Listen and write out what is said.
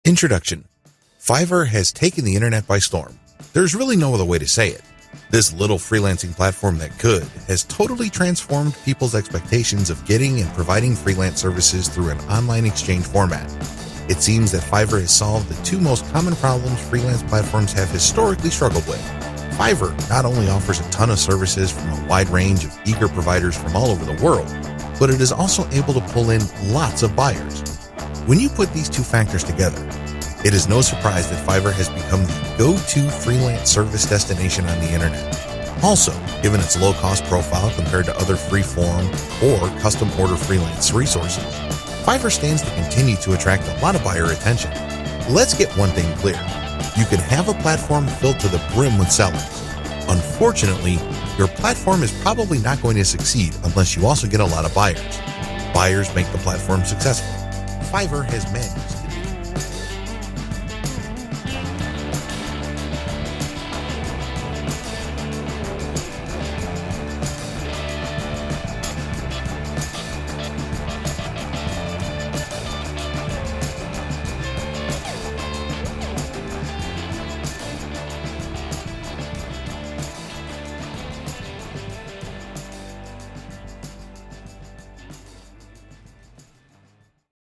Introduction. Fiverr has taken the internet by storm. There's really no other way to say it. This little freelancing platform that could has totally transformed people's expectations of getting and providing freelance services through an online exchange format. It seems that Fiverr has solved the two most common problems freelance platforms have historically struggled with. Fiverr not only offers a ton of services from a wide range of eager providers from all over the world, but it is also able to pull in lots of buyers. When you put these two factors together, it is no surprise that Fiverr has become the go-to freelance service destination on the internet. Also, given its low-cost profile compared to other free-form or custom-order freelance resources, Fiverr stands to continue to attract a lot of buyer attention. Let's get one thing clear. You can have a platform filled to the brim with sellers. Unfortunately, your platform is probably not going to succeed unless you also get a lot of buyers. Buyers make the platform successful. Fiverr has managed